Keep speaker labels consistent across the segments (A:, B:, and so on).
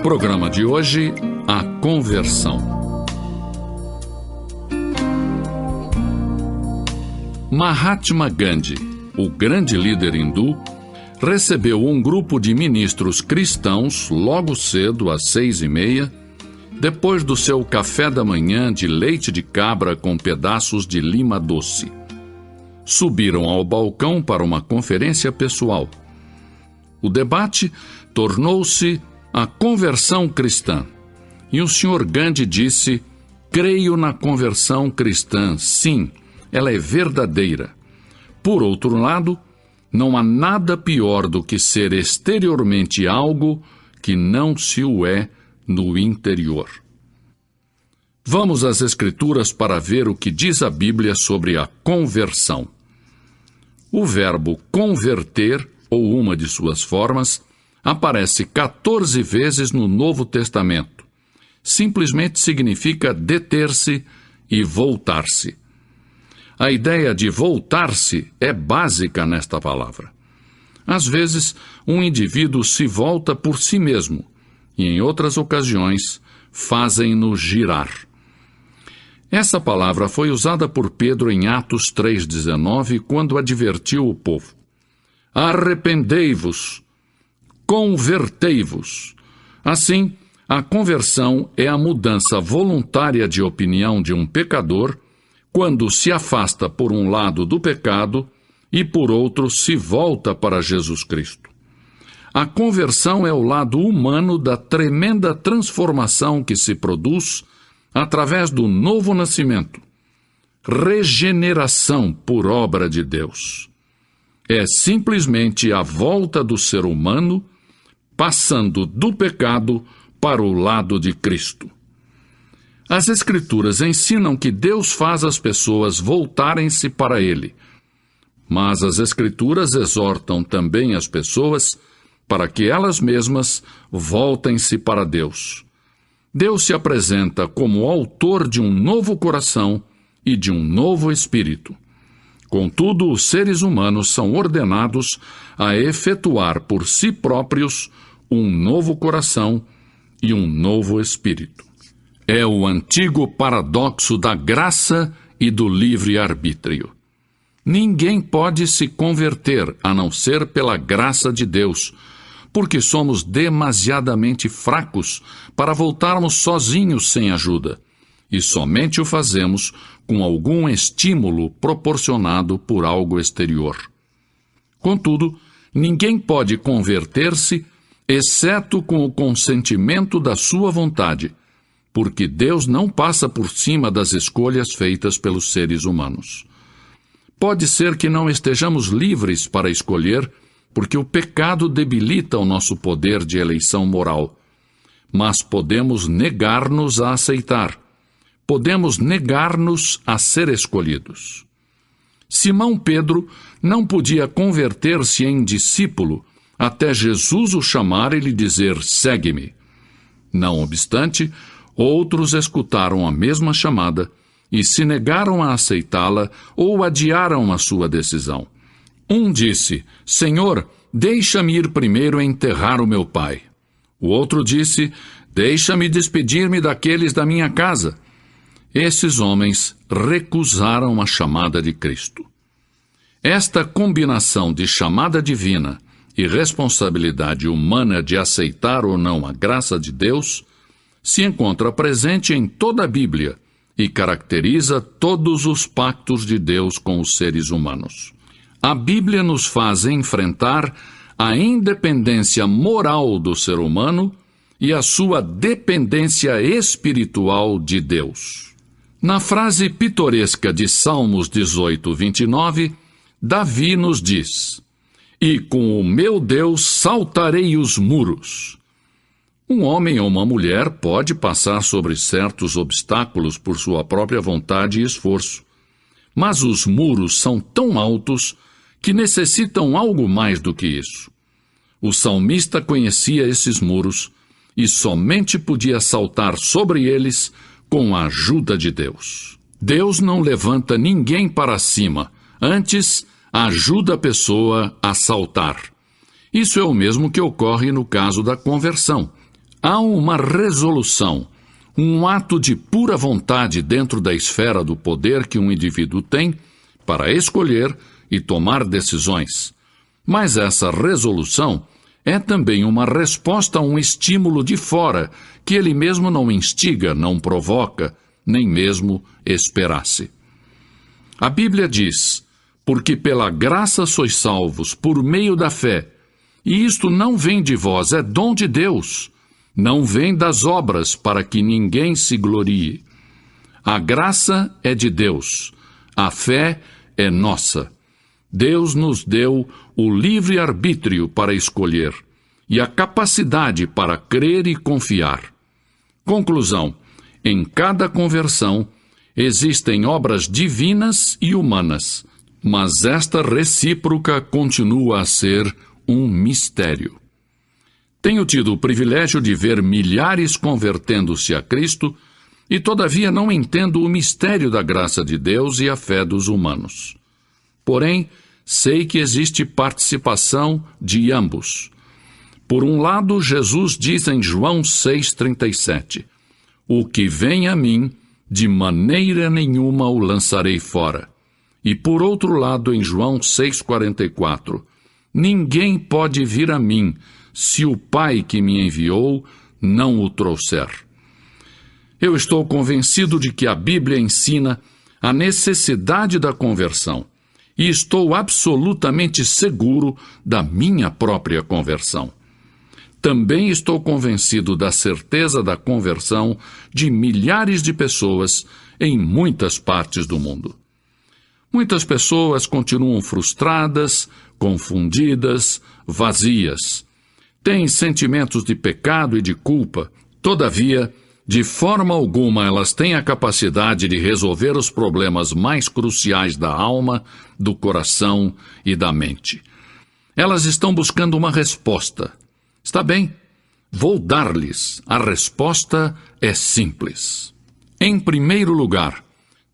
A: programa de hoje, a conversão. Mahatma Gandhi, o grande líder hindu, recebeu um grupo de ministros cristãos logo cedo, às 6h30, depois do seu café da manhã de leite de cabra com pedaços de lima doce. Subiram ao balcão para uma conferência pessoal. O debate tornou-se a conversão cristã. E o Sr. Gandhi disse: creio na conversão cristã, sim, ela é verdadeira. Por outro lado, não há nada pior do que ser exteriormente algo que não se o é no interior. Vamos às Escrituras para ver o que diz a Bíblia sobre a conversão. O verbo converter, ou uma de suas formas, aparece 14 vezes no Novo Testamento. Simplesmente significa deter-se e voltar-se. A ideia de voltar-se é básica nesta palavra. Às vezes, um indivíduo se volta por si mesmo, e em outras ocasiões, fazem-no girar. Essa palavra foi usada por Pedro em Atos 3,19, quando advertiu o povo: arrependei-vos, convertei-vos. Assim, a conversão é a mudança voluntária de opinião de um pecador quando se afasta por um lado do pecado e por outro se volta para Jesus Cristo. A conversão é o lado humano da tremenda transformação que se produz através do novo nascimento, regeneração por obra de Deus. É simplesmente a volta do ser humano passando do pecado para o lado de Cristo. As Escrituras ensinam que Deus faz as pessoas voltarem-se para Ele, mas as Escrituras exortam também as pessoas para que elas mesmas voltem-se para Deus. Deus se apresenta como autor de um novo coração e de um novo espírito. Contudo, os seres humanos são ordenados a efetuar por si próprios um novo coração e um novo espírito. É o antigo paradoxo da graça e do livre-arbítrio. Ninguém pode se converter a não ser pela graça de Deus, porque somos demasiadamente fracos para voltarmos sozinhos sem ajuda, e somente o fazemos com algum estímulo proporcionado por algo exterior. Contudo, ninguém pode converter-se exceto com o consentimento da sua vontade, porque Deus não passa por cima das escolhas feitas pelos seres humanos. Pode ser que não estejamos livres para escolher, porque o pecado debilita o nosso poder de eleição moral, mas podemos negar-nos a aceitar. Podemos negar-nos a ser escolhidos. Simão Pedro não podia converter-se em discípulo até Jesus o chamar e lhe dizer: segue-me. Não obstante, outros escutaram a mesma chamada e se negaram a aceitá-la ou adiaram a sua decisão. Um disse: Senhor, deixa-me ir primeiro enterrar o meu pai. O outro disse: deixa-me despedir-me daqueles da minha casa. Esses homens recusaram a chamada de Cristo. Esta combinação de chamada divina e responsabilidade humana de aceitar ou não a graça de Deus se encontra presente em toda a Bíblia e caracteriza todos os pactos de Deus com os seres humanos. A Bíblia nos faz enfrentar a independência moral do ser humano e a sua dependência espiritual de Deus. Na frase pitoresca de Salmos 18:29, Davi nos diz: e com o meu Deus saltarei os muros. Um homem ou uma mulher pode passar sobre certos obstáculos por sua própria vontade e esforço, mas os muros são tão altos que necessitam algo mais do que isso. O salmista conhecia esses muros e somente podia saltar sobre eles com a ajuda de Deus. Deus não levanta ninguém para cima, antes ajuda a pessoa a saltar. Isso é o mesmo que ocorre no caso da conversão. Há uma resolução, um ato de pura vontade dentro da esfera do poder que um indivíduo tem para escolher e tomar decisões. Mas essa resolução é também uma resposta a um estímulo de fora que ele mesmo não instiga, não provoca, nem mesmo esperasse. A Bíblia diz: porque pela graça sois salvos por meio da fé, e isto não vem de vós, é dom de Deus, não vem das obras para que ninguém se glorie. A graça é de Deus, a fé é nossa. Deus nos deu o livre-arbítrio para escolher e a capacidade para crer e confiar. Conclusão: em cada conversão existem obras divinas e humanas, mas esta recíproca continua a ser um mistério. Tenho tido o privilégio de ver milhares convertendo-se a Cristo e, todavia, não entendo o mistério da graça de Deus e a fé dos humanos. Porém, sei que existe participação de ambos. Por um lado, Jesus diz em João 6,37: o que vem a mim, de maneira nenhuma o lançarei fora. E por outro lado, em João 6,44, ninguém pode vir a mim, se o Pai que me enviou não o trouxer. Eu estou convencido de que a Bíblia ensina a necessidade da conversão, e estou absolutamente seguro da minha própria conversão. Também estou convencido da certeza da conversão de milhares de pessoas em muitas partes do mundo. Muitas pessoas continuam frustradas, confundidas, vazias. Têm sentimentos de pecado e de culpa. Todavia, de forma alguma elas têm a capacidade de resolver os problemas mais cruciais da alma, do coração e da mente. Elas estão buscando uma resposta. Está bem, vou dar-lhes. A resposta é simples. Em primeiro lugar,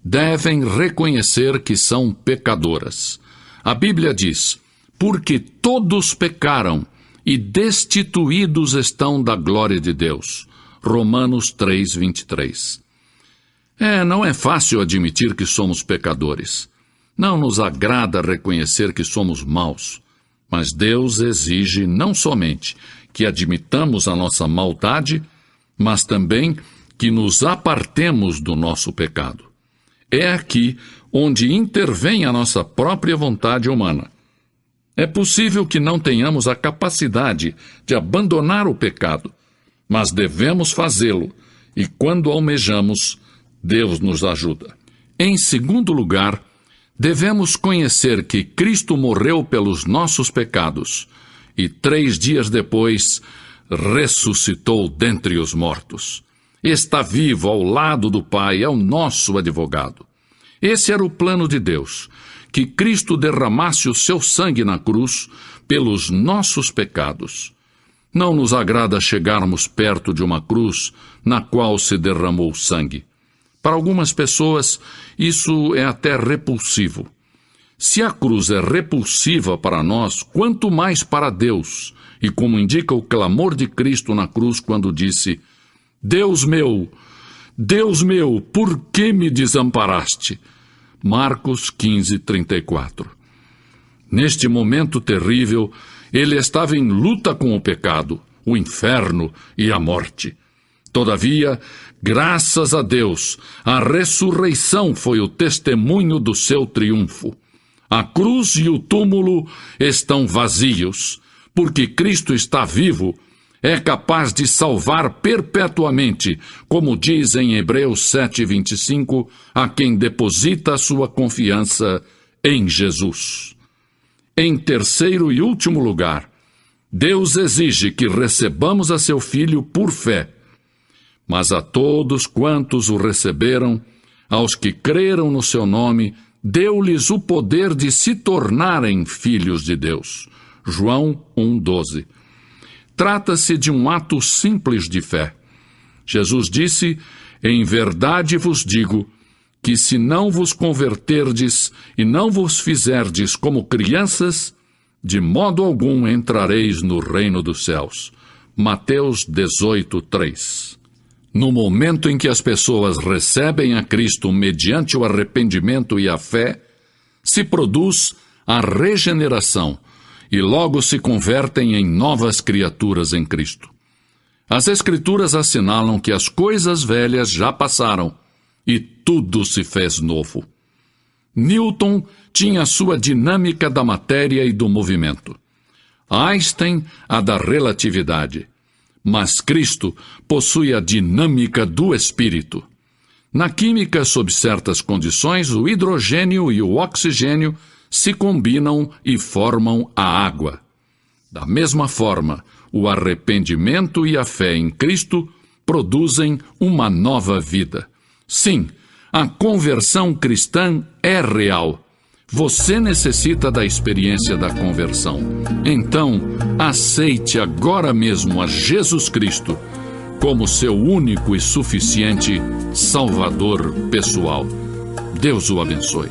A: devem reconhecer que são pecadoras. A Bíblia diz: porque todos pecaram e destituídos estão da glória de Deus. Romanos 3:23. Não é fácil admitir que somos pecadores. Não nos agrada reconhecer que somos maus. Mas Deus exige não somente que admitamos a nossa maldade, mas também que nos apartemos do nosso pecado. É aqui onde intervém a nossa própria vontade humana. É possível que não tenhamos a capacidade de abandonar o pecado, mas devemos fazê-lo, e quando almejamos, Deus nos ajuda. Em segundo lugar, devemos conhecer que Cristo morreu pelos nossos pecados e 3 dias depois ressuscitou dentre os mortos. Está vivo ao lado do Pai, é o nosso advogado. Esse era o plano de Deus, que Cristo derramasse o seu sangue na cruz pelos nossos pecados. Não nos agrada chegarmos perto de uma cruz na qual se derramou sangue. Para algumas pessoas, isso é até repulsivo. Se a cruz é repulsiva para nós, quanto mais para Deus, e como indica o clamor de Cristo na cruz quando disse: Deus meu, por que me desamparaste? Marcos 15:34. Neste momento terrível, ele estava em luta com o pecado, o inferno e a morte. Todavia, graças a Deus, a ressurreição foi o testemunho do seu triunfo. A cruz e o túmulo estão vazios, porque Cristo está vivo, é capaz de salvar perpetuamente, como diz em Hebreus 7:25, a quem deposita a sua confiança em Jesus. Em terceiro e último lugar, Deus exige que recebamos a seu Filho por fé. Mas a todos quantos o receberam, aos que creram no seu nome, deu-lhes o poder de se tornarem filhos de Deus. João 1:12. Trata-se de um ato simples de fé. Jesus disse: em verdade vos digo, que se não vos converterdes e não vos fizerdes como crianças, de modo algum entrareis no reino dos céus. Mateus 18:3. No momento em que as pessoas recebem a Cristo mediante o arrependimento e a fé, se produz a regeneração e logo se convertem em novas criaturas em Cristo. As Escrituras assinalam que as coisas velhas já passaram e tudo se fez novo. Newton tinha sua dinâmica da matéria e do movimento. Einstein a da relatividade. Mas Cristo possui a dinâmica do espírito. Na química, sob certas condições, o hidrogênio e o oxigênio se combinam e formam a água. Da mesma forma, o arrependimento e a fé em Cristo produzem uma nova vida. Sim, a conversão cristã é real. Você necessita da experiência da conversão. Então, aceite agora mesmo a Jesus Cristo como seu único e suficiente Salvador pessoal. Deus o abençoe.